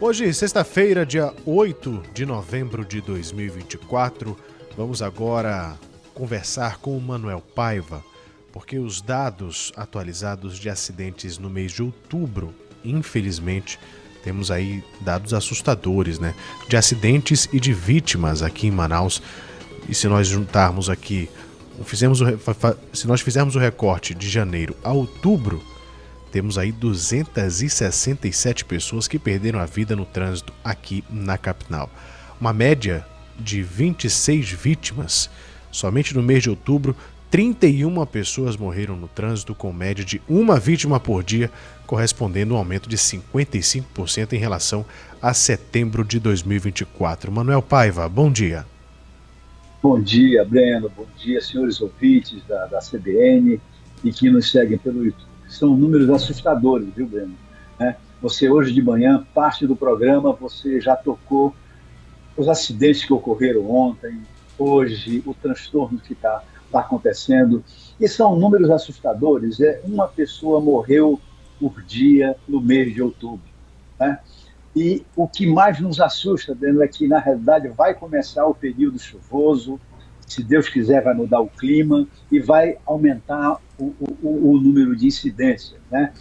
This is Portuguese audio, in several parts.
Hoje, sexta-feira, dia 8 de novembro de 2024, vamos agora conversar com o Manuel Paiva, porque os dados atualizados de acidentes no mês de outubro, infelizmente, temos aí dados assustadores, né? De acidentes e de vítimas aqui em Manaus. E se nós juntarmos aqui, se nós fizermos o recorte de janeiro a outubro, temos aí 267 pessoas que perderam a vida no trânsito aqui na capital. Uma média de 26 vítimas. Somente no mês de outubro, 31 pessoas morreram no trânsito, com média de uma vítima por dia, correspondendo a um aumento de 55% em relação a setembro de 2024. Manuel Paiva, bom dia. Bom dia, Breno. Bom dia, senhores ouvintes da CBN e que nos seguem pelo YouTube. São números assustadores, viu, Breno? Você hoje de manhã, parte do programa, você já tocou os acidentes que ocorreram ontem, hoje, o transtorno que está acontecendo. E são números assustadores. Uma pessoa morreu por dia no mês de outubro, né? E o que mais nos assusta, Breno, é que, na realidade, vai começar o período chuvoso, se Deus quiser vai mudar o clima e vai aumentar o número de incidências, né?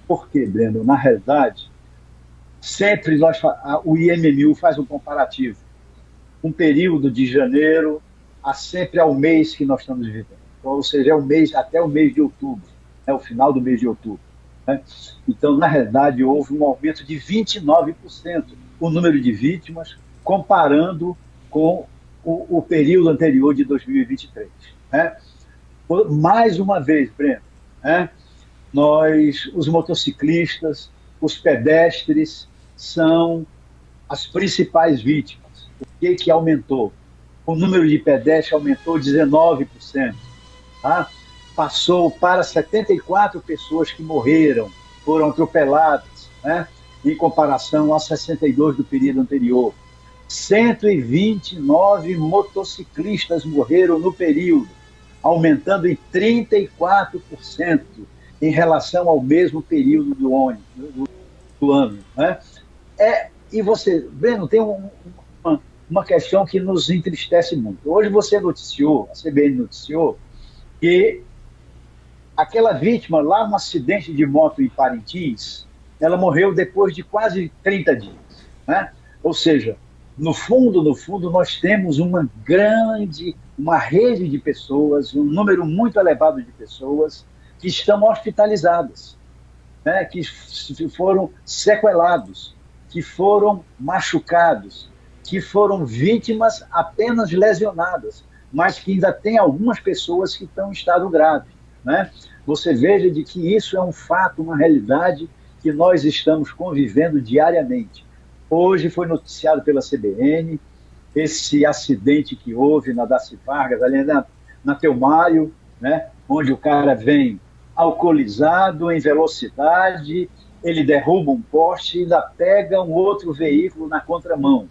Por quê, Breno? Na realidade, sempre o IMMU faz um comparativo. Um período de janeiro sempre ao mês que nós estamos vivendo. Ou seja, até o mês de outubro, o final do mês de outubro, né? Então, na realidade, houve um aumento de 29% o número de vítimas, comparando com o período anterior de 2023. Né? Mais uma vez, Breno, os motociclistas, os pedestres são as principais vítimas. O que aumentou? O número de pedestres aumentou 19%. Tá? Passou para 74 pessoas que morreram, foram atropeladas, né? Em comparação a 62 do período anterior. 129 motociclistas morreram no período, aumentando em 34% em relação ao mesmo período do ano. Né? E você, Breno, tem uma questão que nos entristece muito. Hoje você noticiou, a CBN noticiou, que aquela vítima lá no acidente de moto em Parintins, ela morreu depois de quase 30 dias. Né? Ou seja, no fundo, nós temos uma rede de pessoas, um número muito elevado de pessoas que estão hospitalizadas, né? Que foram sequelados, que foram machucados, que foram vítimas apenas lesionadas, mas que ainda tem algumas pessoas que estão em estado grave. Né? Você veja de que isso é um fato, uma realidade que nós estamos convivendo diariamente. Hoje foi noticiado pela CBN esse acidente que houve na Darcy Vargas, ali na Telmário, né? Onde o cara vem alcoolizado, em velocidade, ele derruba um poste e ainda pega um outro veículo na contramão.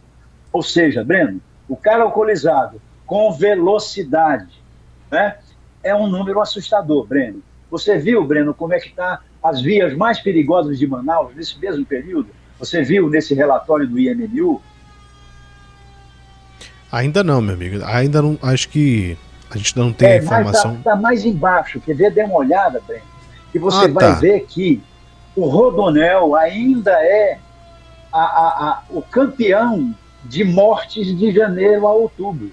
Ou seja, Breno, o cara alcoolizado com velocidade, né? É um número assustador, Breno. Você viu, Breno, como é que está as vias mais perigosas de Manaus nesse mesmo período? Você viu nesse relatório do IMMU? Ainda não, meu amigo. Ainda não. Acho que a gente não tem a informação. Está mais embaixo. Quer ver? Dê uma olhada, Breno. E você vai ver que o Rodoanel ainda é o campeão de mortes de janeiro a outubro.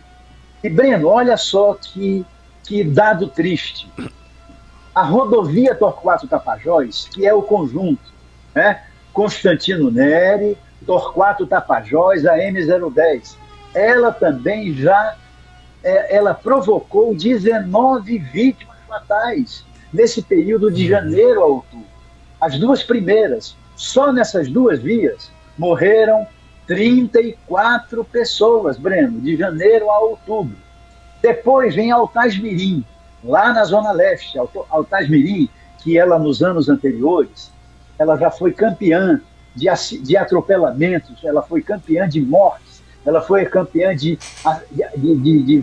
E, Breno, olha só que dado triste. A rodovia Torquato Tapajós, que é o conjunto, né? Constantino Neri, Torquato Tapajós, a M010, ela também ela provocou 19 vítimas fatais nesse período de janeiro a outubro. As duas primeiras, só nessas duas vias, morreram 34 pessoas, Breno, de janeiro a outubro. Depois vem Altasmirim, lá na Zona Leste. Altasmirim, que ela nos anos anteriores, ela já foi campeã de atropelamentos, ela foi campeã de mortes, ela foi campeã de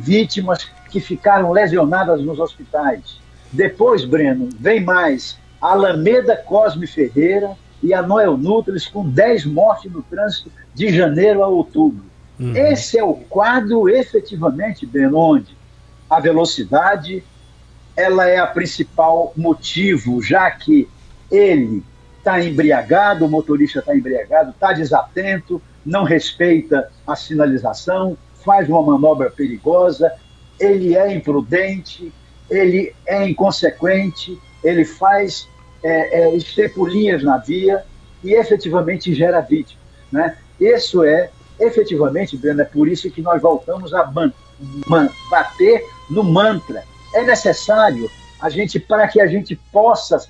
vítimas que ficaram lesionadas nos hospitais. Depois, Breno, vem mais Alameda Cosme Ferreira, e a Noel Nutris com 10 mortes no trânsito de janeiro a outubro. Esse é o quadro, efetivamente, Breno, onde a velocidade ela é a principal motivo, já que ele está embriagado, o motorista está embriagado, está desatento, não respeita a sinalização, faz uma manobra perigosa, ele é imprudente, ele é inconsequente, ele faz estrepulinhas na via e efetivamente gera vítima, né? Isso é, efetivamente, Breno, é por isso que nós voltamos a bater no mantra. É necessário, para que a gente possa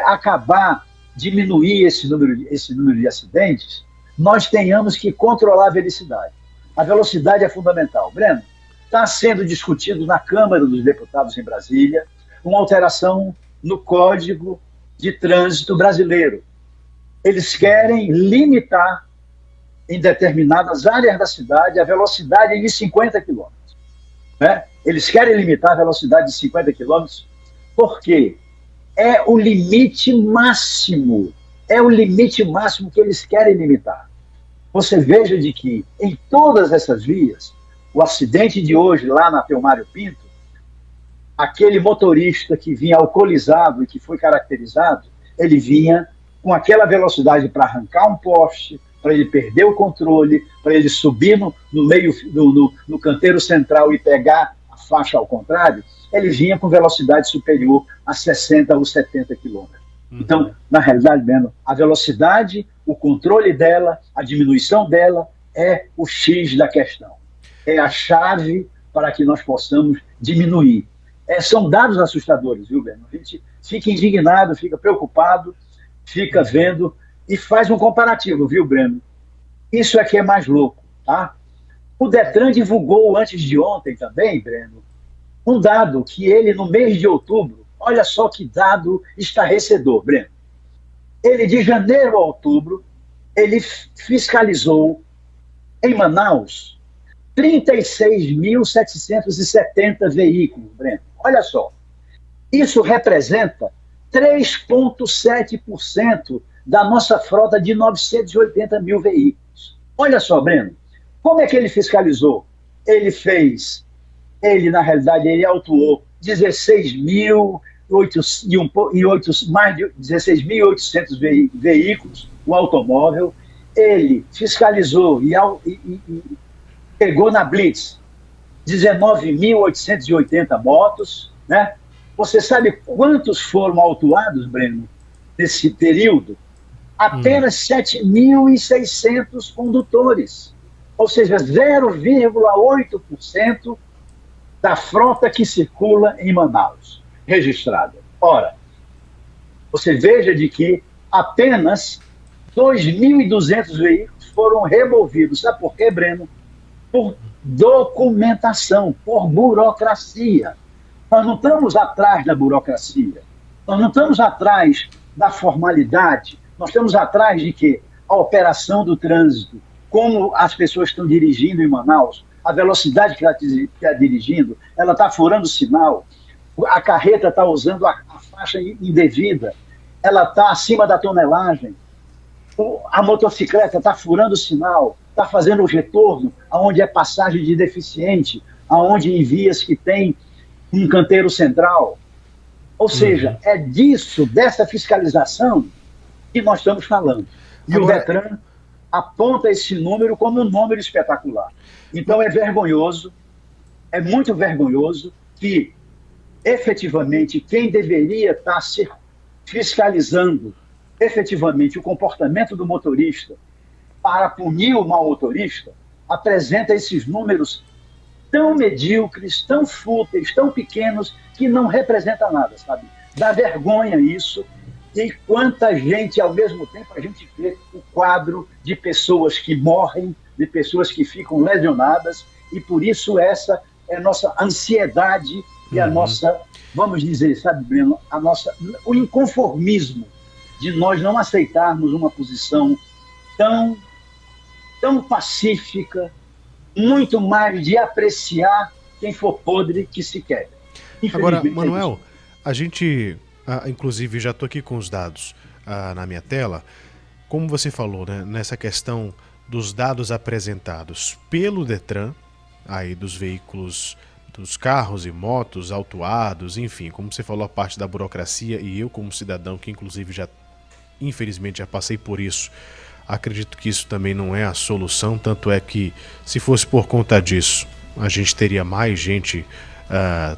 acabar, diminuir esse número de acidentes, nós tenhamos que controlar a velocidade. A velocidade é fundamental. Breno, está sendo discutido na Câmara dos Deputados em Brasília uma alteração no Código de Trânsito brasileiro. Eles querem limitar em determinadas áreas da cidade a velocidade de 50 km. Né? Eles querem limitar a velocidade de 50 km porque é o limite máximo. É o limite máximo que eles querem limitar. Você veja de que em todas essas vias, o acidente de hoje lá na Telmário Pinto, aquele motorista que vinha alcoolizado e que foi caracterizado, ele vinha com aquela velocidade para arrancar um poste, para ele perder o controle, para ele subir no meio, no canteiro central e pegar a faixa ao contrário, ele vinha com velocidade superior a 60 ou 70 quilômetros. Então, na realidade, Breno, a velocidade, o controle dela, a diminuição dela é o X da questão. É a chave para que nós possamos diminuir. São dados assustadores, viu, Breno? A gente fica indignado, fica preocupado, fica vendo e faz um comparativo, viu, Breno? Isso aqui é mais louco, tá? O Detran divulgou antes de ontem também, Breno, um dado que ele, no mês de outubro, olha só que dado estarrecedor, Breno. Ele, de janeiro a outubro, ele fiscalizou em Manaus 36.770 veículos, Breno. Olha só, isso representa 3,7% da nossa frota de 980 mil veículos. Olha só, Breno, como é que ele fiscalizou? Na realidade, ele autuou 16.800 veículos, o automóvel. Ele fiscalizou e pegou na Blitz 19.880 motos, né? Você sabe quantos foram autuados, Breno, nesse período? Apenas 7.600 condutores, ou seja, 0,8% da frota que circula em Manaus, registrada. Ora, você veja de que apenas 2.200 veículos foram removidos. Sabe por quê, Breno? Por documentação, por burocracia. Nós não estamos atrás da burocracia, nós não estamos atrás da formalidade, nós estamos atrás de que a operação do trânsito, como as pessoas estão dirigindo em Manaus, a velocidade que ela está dirigindo, ela está furando o sinal, a carreta está usando a faixa indevida, ela está acima da tonelagem, a motocicleta está furando o sinal, está fazendo o retorno aonde é passagem de deficiente, aonde em vias que tem um canteiro central. Ou seja, é dessa fiscalização que nós estamos falando. E agora, o Detran aponta esse número como um número espetacular. Então é vergonhoso, é muito vergonhoso que, efetivamente, quem deveria estar se fiscalizando efetivamente o comportamento do motorista para punir o mau motorista, apresenta esses números tão medíocres, tão fúteis, tão pequenos, que não representa nada, sabe? Dá vergonha isso. E quanta gente, ao mesmo tempo, a gente vê o quadro de pessoas que morrem, de pessoas que ficam lesionadas, e por isso essa é a nossa ansiedade e a nossa, vamos dizer, sabe, Breno, o inconformismo de nós não aceitarmos uma posição tão pacífica, muito mais de apreciar quem for podre que se quer. Agora, Manuel, a gente, inclusive, já estou aqui com os dados na minha tela, como você falou, né, nessa questão dos dados apresentados pelo Detran, aí dos veículos, dos carros e motos autuados, enfim, como você falou, a parte da burocracia, e eu como cidadão que inclusive já, infelizmente, já passei por isso, acredito que isso também não é a solução, tanto é que se fosse por conta disso, a gente teria mais gente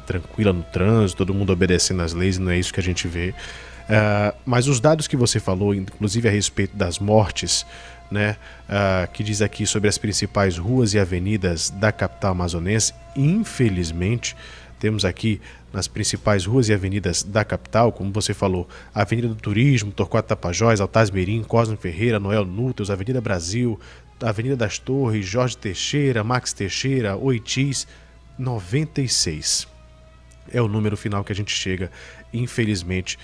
tranquila no trânsito, todo mundo obedecendo às leis, não é isso que a gente vê. Mas os dados que você falou, inclusive a respeito das mortes, né, que diz aqui sobre as principais ruas e avenidas da capital amazonense, infelizmente, temos aqui nas principais ruas e avenidas da capital, como você falou, a Avenida do Turismo, Torquato Tapajós, Altaz Mirim, Cosme Ferreira, Noel Núteos, Avenida Brasil, Avenida das Torres, Jorge Teixeira, Max Teixeira, Oitis, 96. É o número final que a gente chega, infelizmente,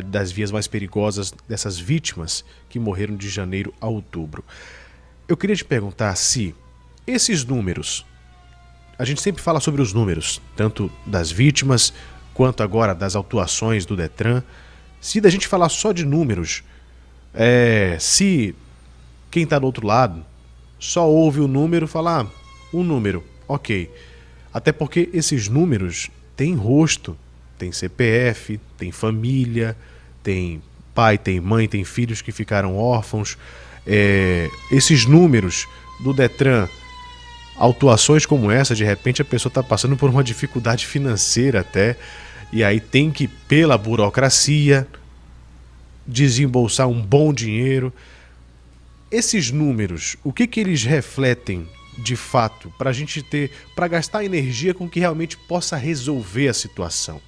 das vias mais perigosas dessas vítimas que morreram de janeiro a outubro. Eu queria te perguntar se esses números, a gente sempre fala sobre os números, tanto das vítimas quanto agora das autuações do Detran, se da gente falar só de números, se quem está do outro lado só ouve o número falar, um número, ok. Até porque esses números têm rosto, tem CPF, tem família, tem pai, tem mãe, tem filhos que ficaram órfãos. Esses números do Detran, autuações como essa, de repente a pessoa está passando por uma dificuldade financeira até, e aí tem que, pela burocracia, desembolsar um bom dinheiro. Esses números, o que eles refletem de fato, para a gente para gastar energia com que realmente possa resolver a situação?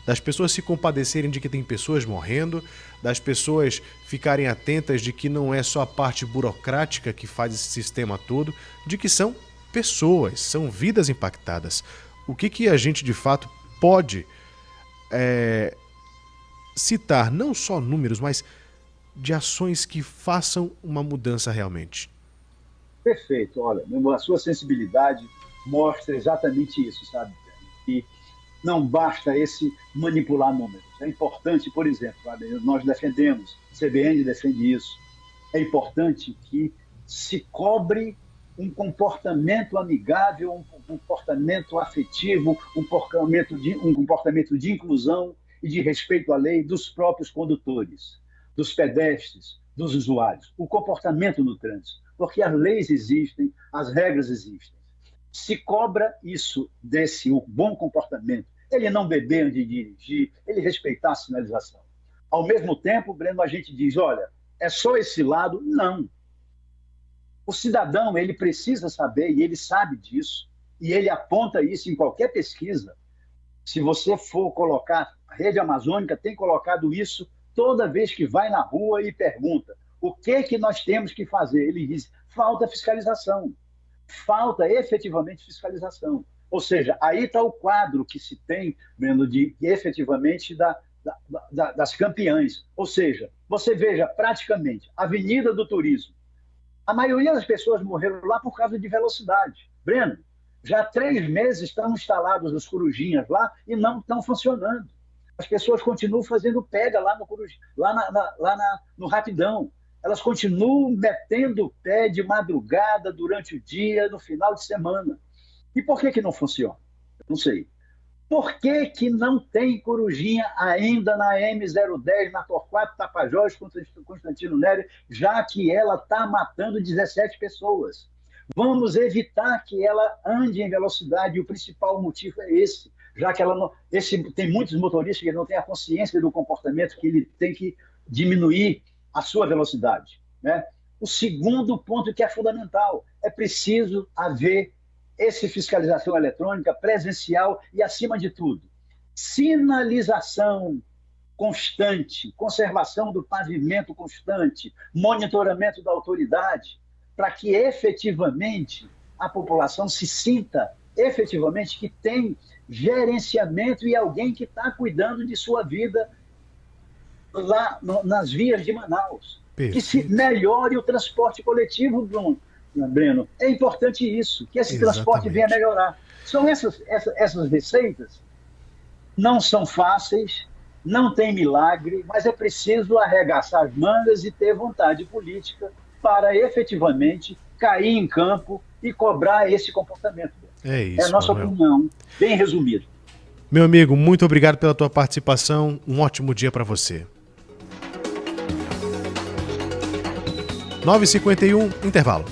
Das pessoas se compadecerem de que tem pessoas morrendo, das pessoas ficarem atentas de que não é só a parte burocrática que faz esse sistema todo, de que são pessoas, são vidas impactadas. O que a gente de fato pode citar, não só números, mas de ações que façam uma mudança realmente? Perfeito, olha, a sua sensibilidade mostra exatamente isso, sabe? E não basta esse manipular números. É importante, por exemplo, nós defendemos, a CBN defende isso, é importante que se cobre um comportamento amigável, um comportamento afetivo, um comportamento de inclusão e de respeito à lei dos próprios condutores, dos pedestres, dos usuários. O comportamento no trânsito, porque as leis existem, as regras existem. Se cobra isso desse bom comportamento, ele não beber antes de dirigir, ele respeitar a sinalização. Ao mesmo tempo, Breno, a gente diz, olha, é só esse lado? Não. O cidadão, ele precisa saber, e ele sabe disso, e ele aponta isso em qualquer pesquisa. Se você for colocar, a Rede Amazônica tem colocado isso toda vez que vai na rua e pergunta o que nós temos que fazer. Ele diz, falta fiscalização. Falta efetivamente fiscalização. Ou seja, aí está o quadro que se tem, Breno, efetivamente das campeãs. Ou seja, você veja praticamente a Avenida do Turismo. A maioria das pessoas morreram lá por causa de velocidade. Breno, já há 3 meses estão instalados os corujinhas lá e não estão funcionando. As pessoas continuam fazendo pega lá no corujinha, no rapidão. Elas continuam metendo o pé de madrugada, durante o dia, no final de semana. E por que não funciona? Eu não sei. Por que não tem corujinha ainda na M010, na Torquato Tapajós, Constantino Nery, já que ela está matando 17 pessoas? Vamos evitar que ela ande em velocidade, e o principal motivo é esse, já que ela não, tem muitos motoristas que não têm a consciência do comportamento, que ele tem que diminuir a sua velocidade, né? O segundo ponto que é fundamental, é preciso haver essa fiscalização eletrônica, presencial e, acima de tudo, sinalização constante, conservação do pavimento constante, monitoramento da autoridade, para que efetivamente a população se sinta efetivamente que tem gerenciamento e alguém que está cuidando de sua vida lá nas vias de Manaus. Perfeito. Que se melhore o transporte coletivo, Breno. É importante isso, que esse transporte venha a melhorar. São essas receitas, não são fáceis, não tem milagre, mas é preciso arregaçar as mangas e ter vontade política para efetivamente cair em campo e cobrar esse comportamento. É É a isso, nossa Manuel. opinião, bem resumido. Meu amigo, muito obrigado pela tua participação. Um ótimo dia para você. 9h51, intervalo.